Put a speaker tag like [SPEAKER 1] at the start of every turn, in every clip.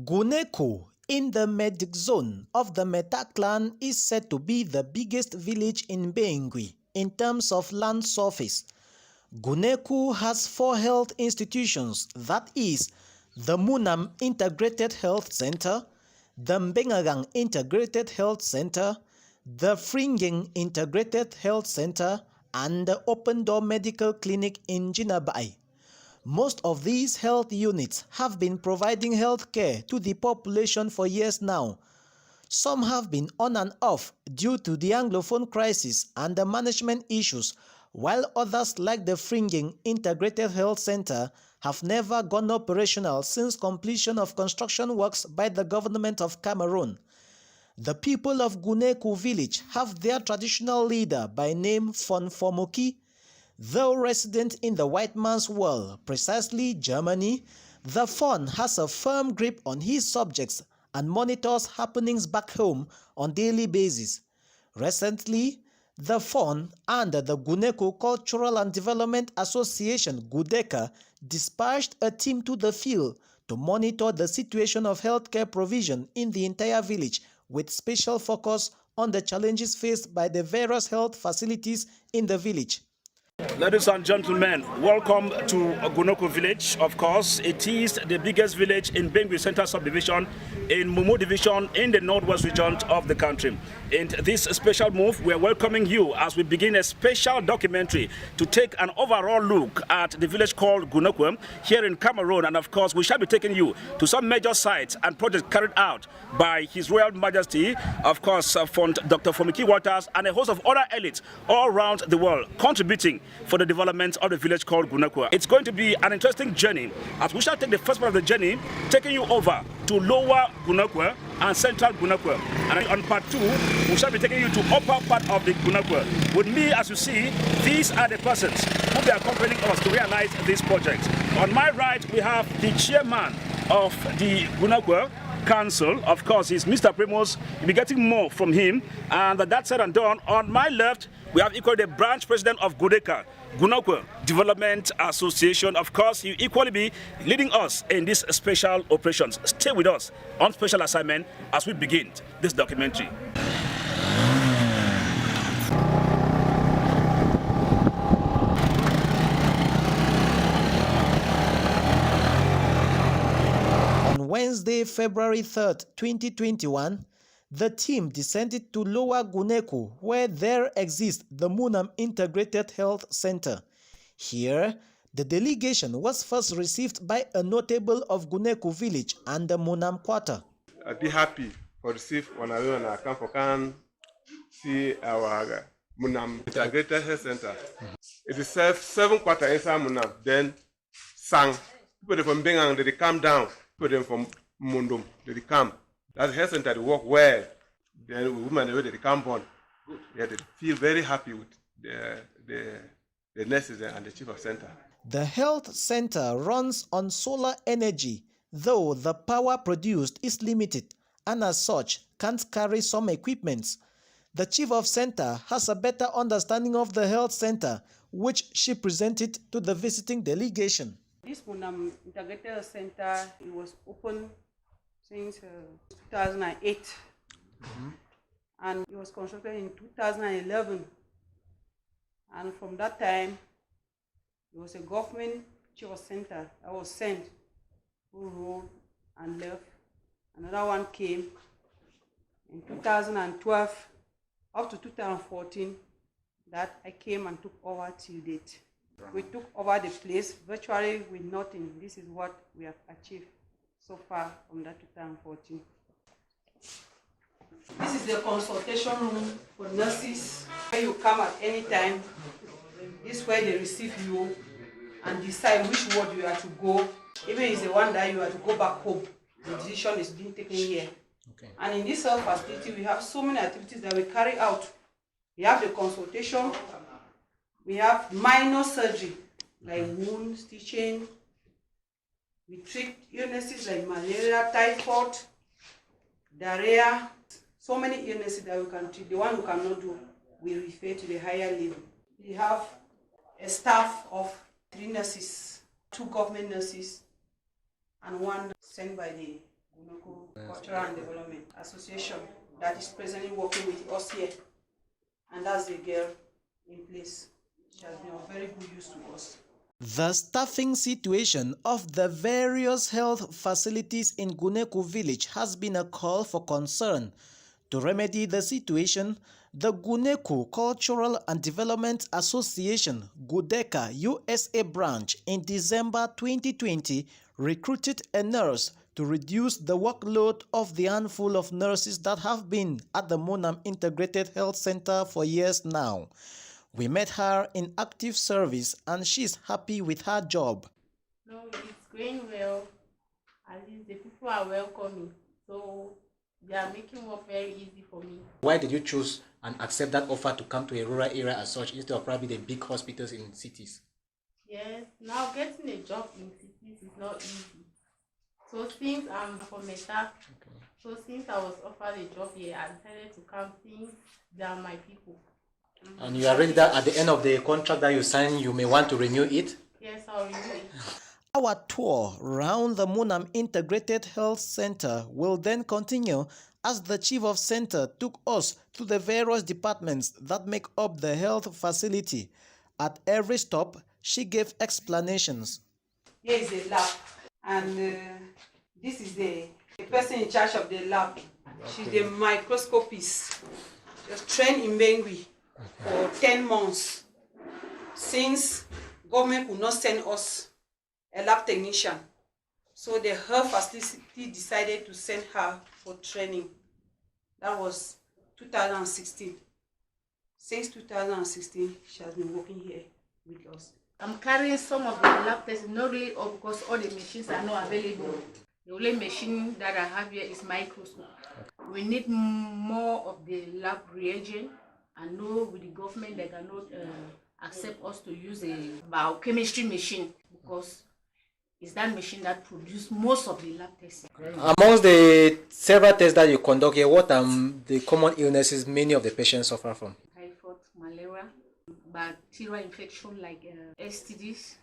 [SPEAKER 1] Guneko, in the Medic zone of the Meta clan, is said to be the biggest village in Bengui in terms of land surface. Guneko has 4 health institutions, that is, the Munam Integrated Health Center, the Mbengarang Integrated Health Center, the Fringing Integrated Health Center, and the Open Door Medical Clinic in Jinabai. Most of these health units have been providing health care to the population for years now. Some have been on and off due to the Anglophone crisis and the management issues, while others like the Fringing Integrated Health Center have never gone operational since completion of construction works by the government of Cameroon. The people of Guneko village have their traditional leader by name Fon Fomoki. Though resident in the white man's world, precisely Germany, the Fon has a firm grip on his subjects and monitors happenings back home on daily basis. Recently, the Fon and the Guneko Cultural and Development Association (GUDECA) dispatched a team to the field to monitor the situation of healthcare provision in the entire village, with special focus on the challenges faced by the various health facilities in the village.
[SPEAKER 2] Ladies and gentlemen, welcome to Guneko village. Of course, it is the biggest village in Bengui Central Subdivision, in Mumu Division, in the northwest region of the country. In this special move, we are welcoming you as we begin a special documentary to take an overall look at the village called Guneko here in Cameroon. And of course, we shall be taking you to some major sites and projects carried out by His Royal Majesty, of course, Dr. Fomiki Waters, and a host of other elites all around the world contributing for the development of the village called Guneko. It's going to be an interesting journey as we shall take the first part of the journey, taking you over to lower Guneko and central Guneko. And on part 2, we shall be taking you to upper part of the Guneko. With me, as you see, these are the persons who will be accompanying us to realize this project. On my right, we have the chairman of the Guneko Council. Of course, is Mr. Primos. You'll be getting more from him. And that said and done, on my left, we have equally the branch president of GUDECA, Guneko Development Association. Of course, you equally be leading us in these special operations. Stay with us on special assignment as we begin this documentary.
[SPEAKER 1] On Wednesday, February 3rd, 2021, the team descended to Lower Guneko, where there exists the Munam Integrated Health Center. Here, the delegation was first received by a notable of Guneko village and the Munam quarter.
[SPEAKER 3] I'd be happy to receive when I come for can see our Munam Integrated Health Center. It is 7 quarters inside Munam, then Sang. People from Bengang, they come down. People from Mundum, they come. That health center they work well. Then women they come born. Yeah, they feel very happy with the nurses and the chief of center.
[SPEAKER 1] The health center runs on solar energy, though the power produced is limited and as such can't carry some equipments. The chief of center has a better understanding of the health center, which she presented to the visiting delegation.
[SPEAKER 4] This Munam Integrated Center, it was open since 2008, and it was constructed in 2011. And from that time, there was a government chief of center that was sent, who ruled and left. Another one came in 2012 up to 2014. That I came and took over till date. We took over the place virtually with nothing. This is what we have achieved so far from that 2014. This is the consultation room for nurses. Where you come at any time, this is where they receive you and decide which ward you are to go. Even if it's the one that you are to go back home, the decision is being taken here. Okay. And in this health facility, we have so many activities that we carry out. We have the consultation, we have minor surgery, like wound stitching. We treat illnesses like malaria, typhoid, diarrhea, so many illnesses that we can treat. The one we cannot do, we refer to the higher level. We have a staff of 3 nurses, 2 government nurses, and 1 sent by the Cultural and Development Association that is presently working with us here. And that's the girl in place. She has been of very good use to us.
[SPEAKER 1] The staffing situation of the various health facilities in Guneku village has been a call for concern. To remedy the situation, the Guneku Cultural and Development Association (GUDECA) USA branch in December 2020 recruited a nurse to reduce the workload of the handful of nurses that have been at the Munam Integrated Health Center for years now. We met her in active service and she's happy with her job.
[SPEAKER 5] No, it's going well. At least the people are welcoming. So they are making work very easy for me.
[SPEAKER 6] Why did you choose and accept that offer to come to a rural area as such instead of probably the big hospitals in cities?
[SPEAKER 5] Yes, now getting a job in cities is not easy. So since I'm from Meta, so since I was offered a job here, I decided to come since they are my people.
[SPEAKER 6] And you are ready that at the end of the contract that you sign, you may want to renew it?
[SPEAKER 5] Yes, I'll renew it.
[SPEAKER 1] Our tour around the Munam Integrated Health Center will then continue as the Chief of Center took us to the various departments that make up the health facility. At every stop, she gave explanations.
[SPEAKER 4] Here is a lab, and this is the person in charge of the lab. She's the microscopist. She was trained in Bengui for 10 months. Since government could not send us a lab technician, so the health facility decided to send her for training. That was 2016. Since 2016, she has been working here with us.
[SPEAKER 5] I'm carrying some of the lab tests, not really all because all the machines are not available. The only machine that I have here is microscope. We need more of the lab reagent. I know with the government they cannot accept us to use a biochemistry machine because it's that machine that produces most of the lab tests.
[SPEAKER 6] Amongst the several tests that you conduct here, what are the common illnesses many of the patients suffer from?
[SPEAKER 5] Typhoid, malaria, bacterial infection like STDs.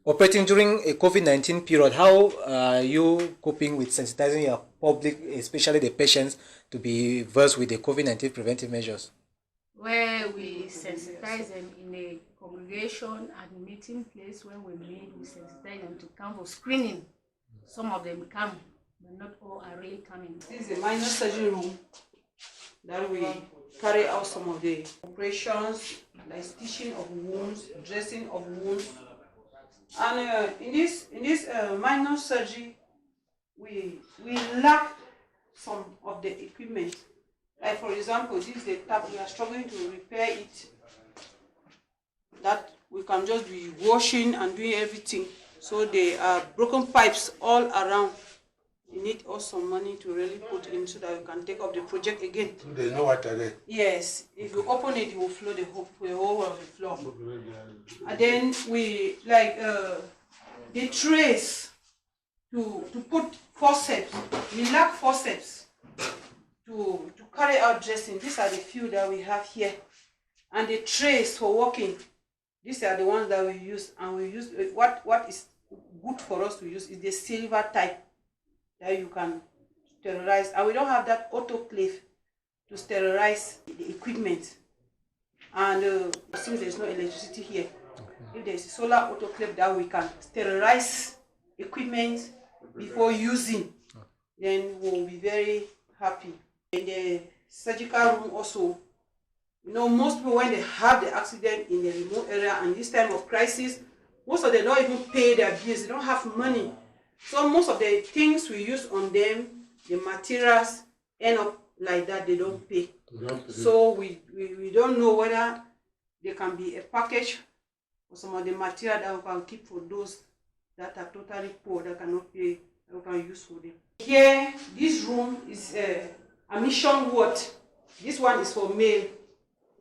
[SPEAKER 6] Operating during a COVID-19 period, how are you coping with sensitizing your public, especially the patients, to be versed with the COVID-19 preventive measures?
[SPEAKER 5] Where we sensitize them in a congregation and meeting place where we meet, we sensitize them to come for screening. Some of them come, but not all are really coming.
[SPEAKER 4] This is a minor surgery room that we carry out some of the operations, like stitching of wounds, dressing of wounds. And in this minor surgery, we lack some of the equipment. Like for example, this is the tap, we are struggling to repair it. That we can just be washing and doing everything. So there are broken pipes all around. You need also money to really put in so that we can take up the project again.
[SPEAKER 7] So there's no water there?
[SPEAKER 4] Yes, if you open it, you will flow the whole of the floor. And then we like the trays to put forceps. We lack forceps to carry out dressing. These are the few that we have here. And the trays for working, these are the ones that we use. And we use what is good for us to use is the silver type that you can sterilize. And we don't have that autoclave to sterilize the equipment. And since there's no electricity here, if there's a solar autoclave that we can sterilize equipment before using, then we'll be very happy. In the surgical room also, you know, most people when they have the accident in the remote area and this time of crisis, most of them don't even pay their bills, they don't have money. So most of the things we use on them, the materials end up like that, they don't pay. So we don't know whether there can be a package for some of the material that we can keep for those that are totally poor, that cannot pay, that we can use for them. Here, this room is a mission ward. This one is for male.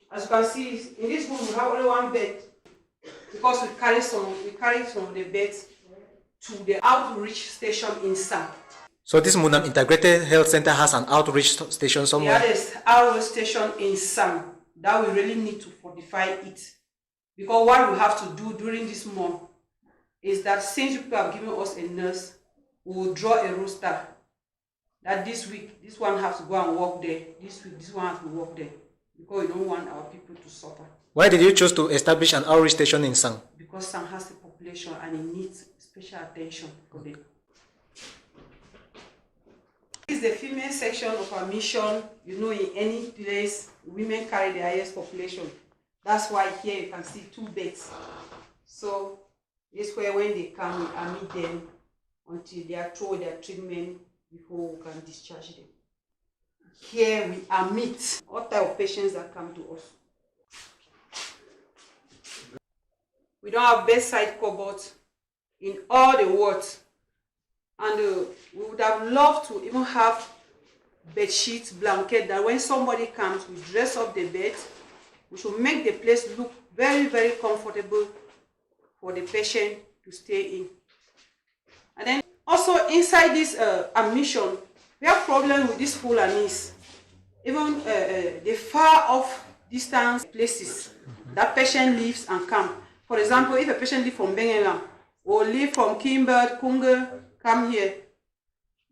[SPEAKER 4] As you can see, in this room we have only one bed because we carry some of the beds to the outreach station in Sam.
[SPEAKER 6] So this Munam Integrated Health Center has an outreach station somewhere?
[SPEAKER 4] There is outreach station in Sam that we really need to fortify it. Because what we have to do during this month is that since people have given us a nurse, we will draw a roster that this week, this one has to go and work there. This week, this one has to work there. Because we don't want our people to suffer.
[SPEAKER 6] Why did you choose to establish an outreach station in Sang?
[SPEAKER 4] Because Sang has a population and it needs special attention for them. This is the female section of our mission. You know, in any place, women carry the highest population. That's why here you can see 2 beds. So this is where when they come, we admit them until they are through their treatment before we can discharge them. Here we admit all type of patients that come to us. We don't have bedside cupboards in all the wards. And we would have loved to even have bed sheets, blanket, that when somebody comes, we dress up the bed. We should make the place look very, very comfortable for the patient to stay in. And then also inside this admission, we have problems with these Fulanis. Even the far off distance places that patient lives and come. For example, if a patient lives from Bengalang or live from Kimberd, Kunga, come here,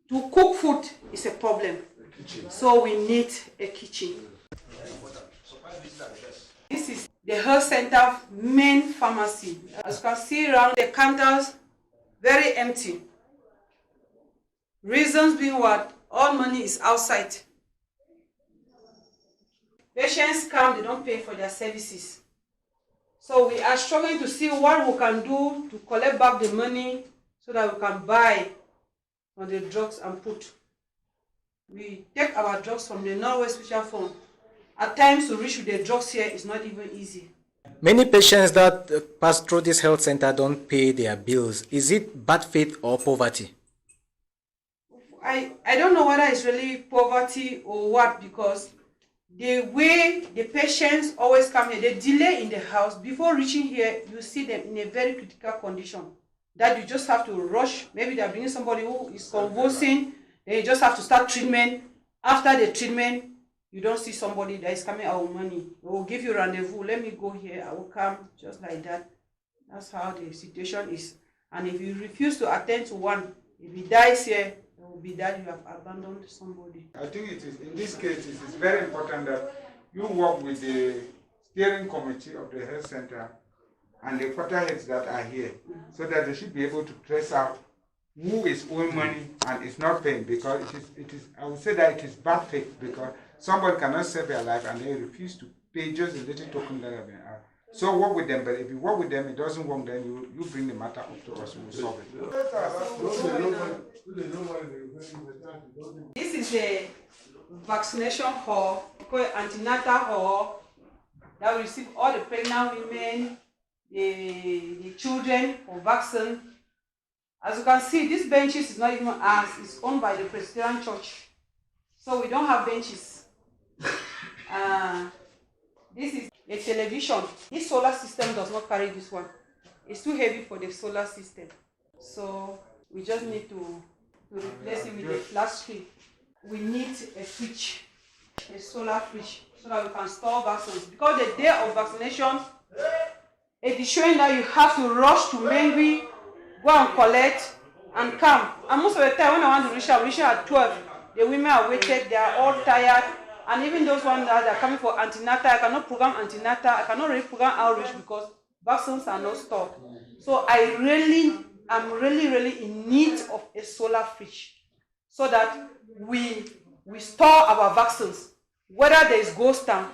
[SPEAKER 4] to cook food is a problem. So we need a kitchen. This is the health center main pharmacy. As you can see around the counters, very empty. Reasons being what? All money is outside. Patients come, they don't pay for their services. So we are struggling to see what we can do to collect back the money so that we can buy on the drugs and put. We take our drugs from the Norway Special Fund. At times to reach the drugs here is not even easy.
[SPEAKER 6] Many patients that pass through this health center don't pay their bills. Is it bad faith or poverty?
[SPEAKER 4] I don't know whether it's really poverty or what, because the way the patients always come here, the delay in the house, before reaching here, you see them in a very critical condition that you just have to rush. Maybe they're bringing somebody who is convulsing, then you just have to start treatment. After the treatment, you don't see somebody that is coming out with money. They will give you rendezvous. Let me go here, I will come, just like that. That's how the situation is. And if you refuse to attend to one, if he dies here, it will be that you have abandoned somebody.
[SPEAKER 7] I think it is, in this case, it is very important that you work with the steering committee of the health center and the quarter heads that are here, so that they should be able to trace out who is owing money and is not paying, because it is I would say that it is bad faith, because somebody cannot save their life and they refuse to pay just a little token that have been out. So work with them, but if you work with them, it doesn't work, then you bring the matter up to us and we'll solve it.
[SPEAKER 4] This is a vaccination hall, called antenatal hall, that will receive all the pregnant women, the children for vaccine. As you can see, these benches is not even ours, it's owned by the Presbyterian Church. So we don't have benches. This is a television. This solar system does not carry this one. It's too heavy for the solar system. So we just need to replace it with a flat screen. We need a fridge, a solar fridge, so that we can store vaccines. Because the day of vaccination, it is showing that you have to rush to Mengwi, go and collect, and come. And most of the time when I want to reach at 12. The women are waited, they are all tired. And even those ones that are coming for antenatal, I cannot program antenatal, I cannot really program outreach because vaccines are not stored. So I'm really in need of a solar fridge, so that we store our vaccines. Whether there is ghost town,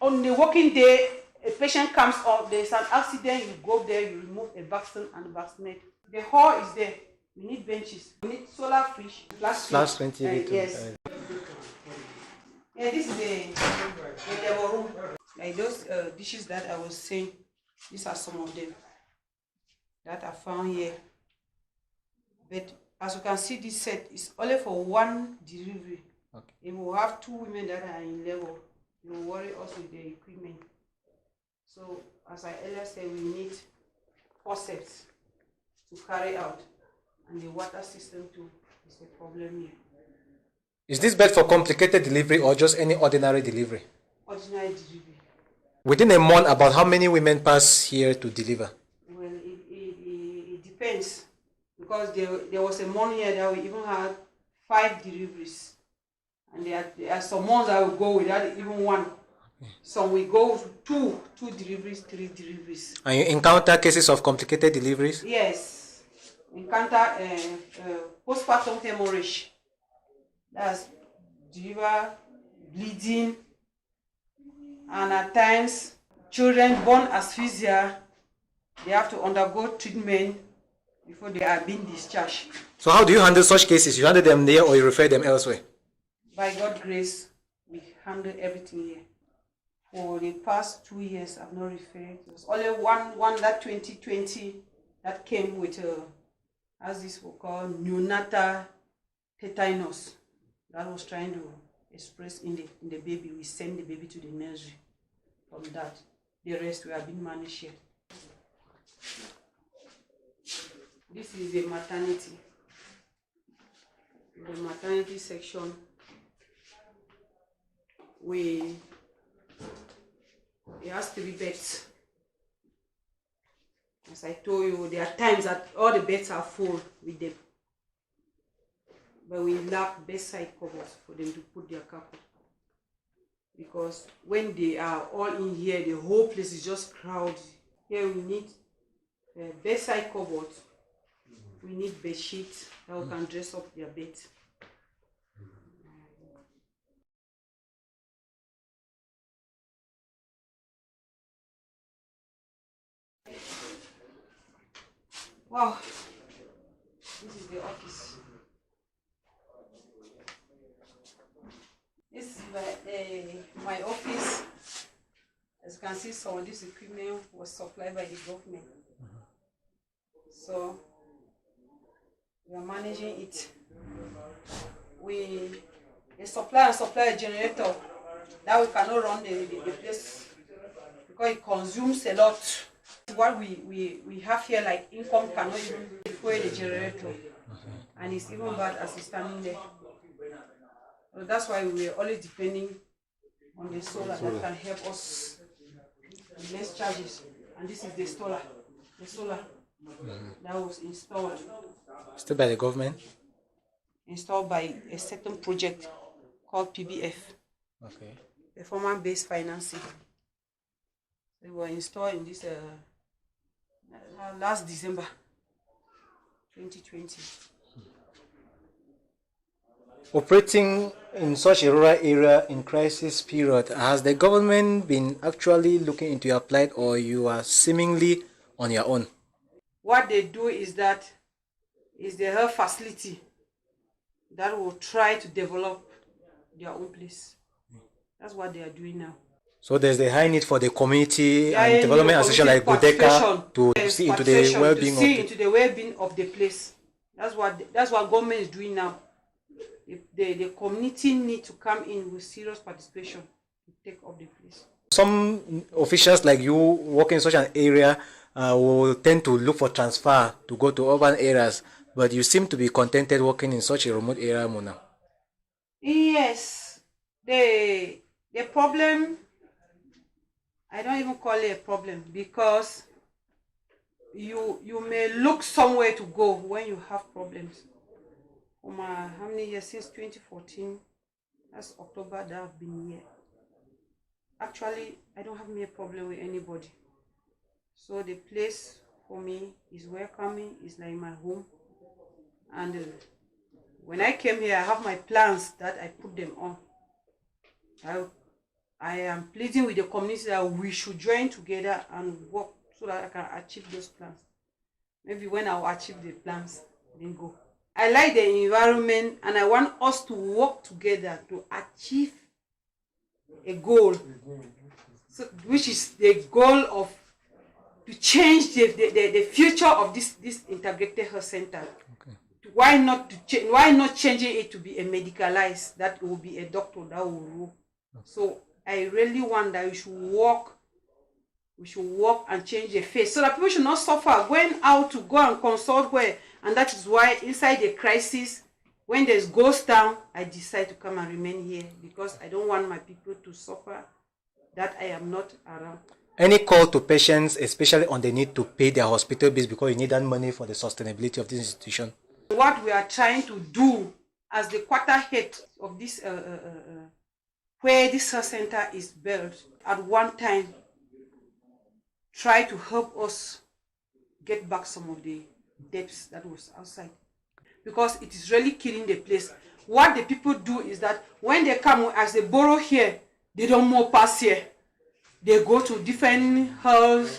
[SPEAKER 4] on the working day, a patient comes up, there is an accident, you go there, you remove a vaccine and vaccinate. The hall is there. We need benches. We need solar fridge.
[SPEAKER 6] Plus 20
[SPEAKER 4] yes. Yeah, this is the level room. Like those dishes that I was saying, these are some of them that I found here. But as you can see, this set is only for one delivery. Okay. If we have 2 women that are in level, you will worry us with the equipment. So, as I earlier said, we need forceps to carry out, and the water system too is a problem here.
[SPEAKER 6] Is this bed for complicated delivery or just any ordinary delivery?
[SPEAKER 4] Ordinary delivery.
[SPEAKER 6] Within a month, about how many women pass here to deliver?
[SPEAKER 4] Well, it depends, because there was a month here that we even had 5 deliveries. And there are some months I will go without even one. Some we go with two deliveries, 3 deliveries.
[SPEAKER 6] And you encounter cases of complicated deliveries?
[SPEAKER 4] Yes. Encounter postpartum hemorrhage. That's deliver, bleeding, and at times children born asphyxia, they have to undergo treatment before they are being discharged.
[SPEAKER 6] So how do you handle such cases? You handle them there or you refer them elsewhere?
[SPEAKER 4] By God's grace, we handle everything here. For the past 2 years, I've not referred. There's only one that 2020 that came with as this we call neonatal tetanus. That was trying to express in the baby. We send the baby to the nursery. From that, the rest we have been managed here. This is the maternity. The maternity section. It has 3 beds. As I told you, there are times that all the beds are full with them. But we lack bedside covers for them to put their carpet. Because when they are all in here, the whole place is just crowded. Here we need bedside cupboards. We need bed sheets that we can dress up their beds. Wow, this is the office. This is my office. As you can see, some of this equipment was supplied by the government. So we are managing it. They supply a generator that we cannot run the place because it consumes a lot. What we have here, like income, cannot even fuel the generator, and it's even bad as it's standing there. So that's why we're always depending on the solar that can help us with less charges. And this is the solar that was installed.
[SPEAKER 6] Still by the government?
[SPEAKER 4] Installed by a certain project called PBF.
[SPEAKER 6] Okay.
[SPEAKER 4] Performance-based financing. They were installed in this last December 2020.
[SPEAKER 6] Operating in such a rural area in crisis period, has the government been actually looking into your plight, or you are seemingly on your own?
[SPEAKER 4] What they do is they have facility that will try to develop their own place. That's what they are doing now.
[SPEAKER 6] So there's the high need for the community and development association like Budeka to see into the well-being
[SPEAKER 4] of the place. That's what government is doing now. The community need to come in with serious participation to take up the place.
[SPEAKER 6] Some officials like you working in such an area will tend to look for transfer to go to urban areas, but you seem to be contented working in such a remote area, Munam.
[SPEAKER 4] Yes, the problem, I don't even call it a problem, because you may look somewhere to go when you have problems. How many years? Since 2014, that's October that I've been here. Actually, I don't have a problem with anybody. So the place for me is welcoming, it's like my home. And when I came here, I have my plans that I put them on. I am pleading with the community that we should join together and work so that I can achieve those plans. Maybe when I will achieve the plans, then go. I like the environment, and I want us to work together to achieve a goal, so, which is the goal of to change the future of this integrated health center. Okay. Why not changing it to be a medicalized, that will be a doctor that will rule. Okay. So I really want that we should work and change the face so that people should not suffer going out to go and consult where. And that is why inside the crisis, when there's ghost town, I decide to come and remain here, because I don't want my people to suffer that I am not around.
[SPEAKER 6] Any call to patients, especially on the need to pay their hospital bills because you need that money for the sustainability of this institution?
[SPEAKER 4] What we are trying to do as the quarter head of this, where this health center is built, at one time, try to help us get back some of the debts that was outside, because it is really killing the place. What the people do is that when they come, as they borrow here, they don't more pass here. They go to different health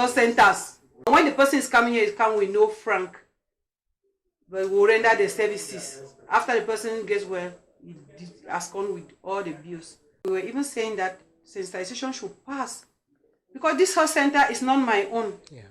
[SPEAKER 4] centers. When the person is coming here, is come with no franc, but we render the services. After the person gets well, he has gone with all the bills. We were even saying that sensitization should pass, because this health center is not my own.
[SPEAKER 6] Yeah.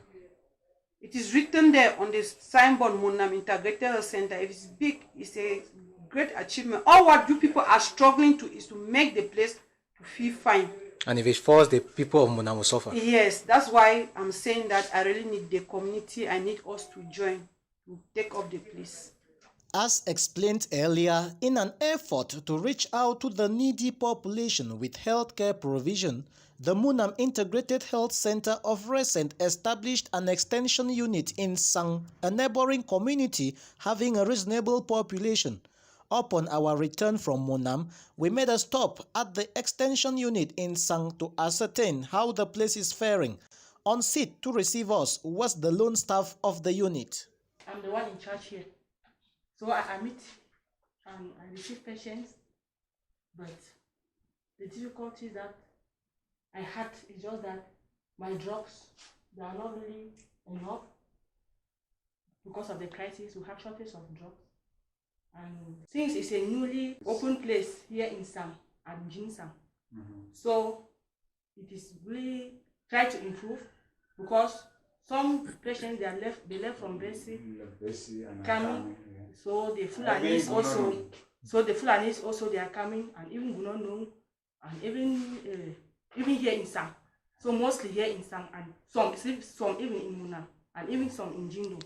[SPEAKER 4] It is written there on the signboard, Munam Integrated Health Center. If it's big, it's a great achievement. All what you people are struggling to is to make the place to feel fine.
[SPEAKER 6] And if it falls, the people of Munam will suffer.
[SPEAKER 4] Yes, that's why I'm saying that I really need the community. I need us to join to take up the place.
[SPEAKER 1] As explained earlier, in an effort to reach out to the needy population with healthcare provision, the Munam Integrated Health Center of recent established an extension unit in Sang, a neighboring community having a reasonable population. Upon our return from Munam, we made a stop at the extension unit in Sang to ascertain how the place is faring. On seat to receive us was the lone staff of the unit.
[SPEAKER 5] I'm the one in charge here. So I admit and I receive patients, but the difficulty that I had is just that my drugs, they are not really enough because of the crisis. We have shortage of drugs. And since it's a newly open place here in Sam and Jinsam, so it is really try to improve, because some patients they left from Besi coming, so the Fulanis also they are coming, and even Gunono, and even here in Sam. So mostly here in Sam, and some even in Munam, and even some in Jindo.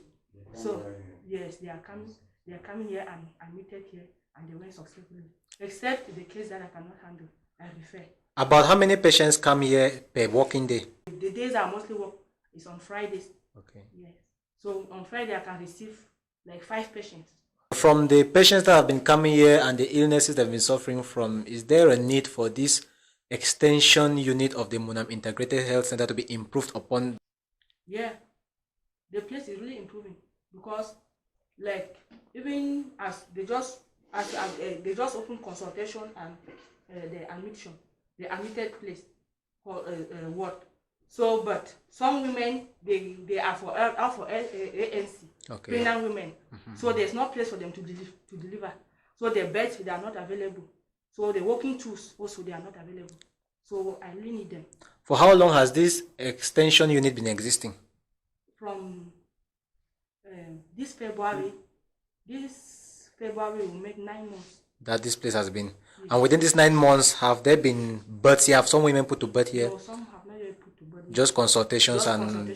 [SPEAKER 5] So yes, they are coming here and admitted here, and they went successfully. Except the case that I cannot handle, I refer.
[SPEAKER 6] About how many patients come here per working day?
[SPEAKER 5] The days I mostly work is on Fridays.
[SPEAKER 6] Okay.
[SPEAKER 5] Yes. So on Friday I can receive like 5 patients.
[SPEAKER 6] From the patients that have been coming here and the illnesses they've been suffering from, is there a need for this extension unit of the Munam Integrated Health Center to be improved upon?
[SPEAKER 5] Yeah, the place is really improving, because like even as they just open consultation and the admitted place for what. So, but some women they are for ANC,
[SPEAKER 6] Okay.
[SPEAKER 5] pregnant women. So there's no place for them to deliver. So their beds they are not available. So the walking tools also they are not available. So I really need them.
[SPEAKER 6] For how long has this extension unit been existing?
[SPEAKER 5] From this February will make 9 months.
[SPEAKER 6] That this place has been. Yes. And within these 9 months, have there been births here? Have some women put to birth here?
[SPEAKER 5] No, some have not yet put to birth.
[SPEAKER 6] Just consultations and...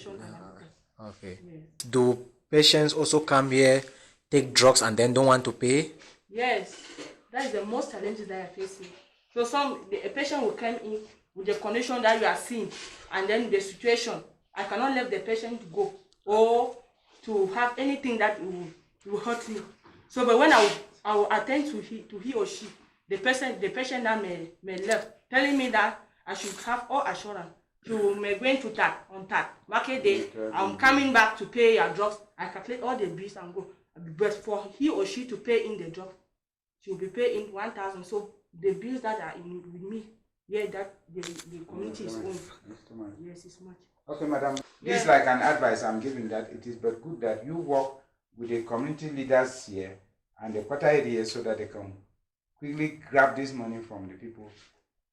[SPEAKER 6] okay. Yes. Do patients also come here, take drugs and then don't want to pay?
[SPEAKER 5] Yes, that is the most challenges that I are facing. So a patient will come in with the condition that you are seeing, and then the situation, I cannot let the patient go or to have anything that will hurt me. So, but when I will attend to he or she, the patient that may left, telling me that I should have all assurance. You may go into market day, I'm coming back to pay your drugs. I calculate all the bills and go. But for he or she to pay in the drugs, she will be paying 1,000. So the bills that are with me, yeah, that the community is owned. Yes, it's much.
[SPEAKER 7] Okay, madam. This is like an advice I'm giving, that it is but good that you work with the community leaders here and the quarter area so that they can quickly grab this money from the people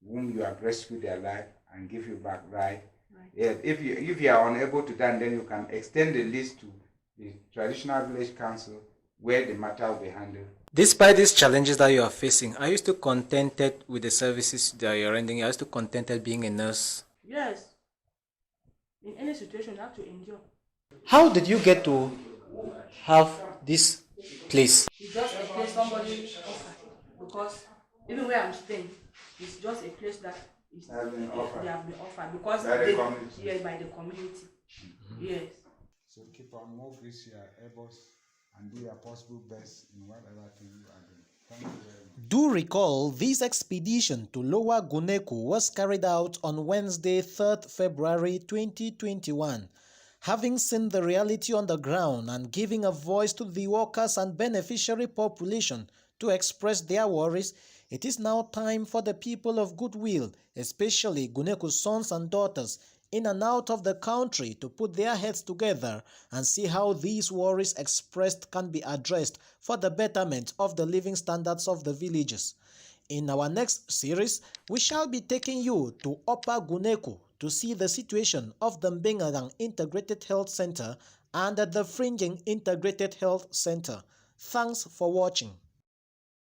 [SPEAKER 7] whom you have rescued their life and give you back, right? Yeah, if you are unable to that, then you can extend the list to the traditional village council where the matter will be handled.
[SPEAKER 6] Despite these challenges that you are facing, are you still contented with the services that you're rendering? Are you still contented being a nurse?
[SPEAKER 5] Yes. In any situation, you have to endure.
[SPEAKER 6] How did you get to have this place?
[SPEAKER 5] It's just a place somebody offered, because even where I'm staying, it's just a place that they have been offered because
[SPEAKER 7] by the community.
[SPEAKER 5] Yes, by the community. Yes.
[SPEAKER 7] So keep on more grace your efforts and do your possible best in whatever thing you are doing.
[SPEAKER 1] Do recall this expedition to Lower Guneku was carried out on Wednesday, 3rd February 2021. Having seen the reality on the ground and giving a voice to the workers and beneficiary population to express their worries, it is now time for the people of goodwill, especially Guneku's sons and daughters, in and out of the country to put their heads together and see how these worries expressed can be addressed for the betterment of the living standards of the villages. In our next series, we shall be taking you to Upper Guneku to see the situation of the Mbengagang Integrated Health Center and the Fringing Integrated Health Center. Thanks for watching.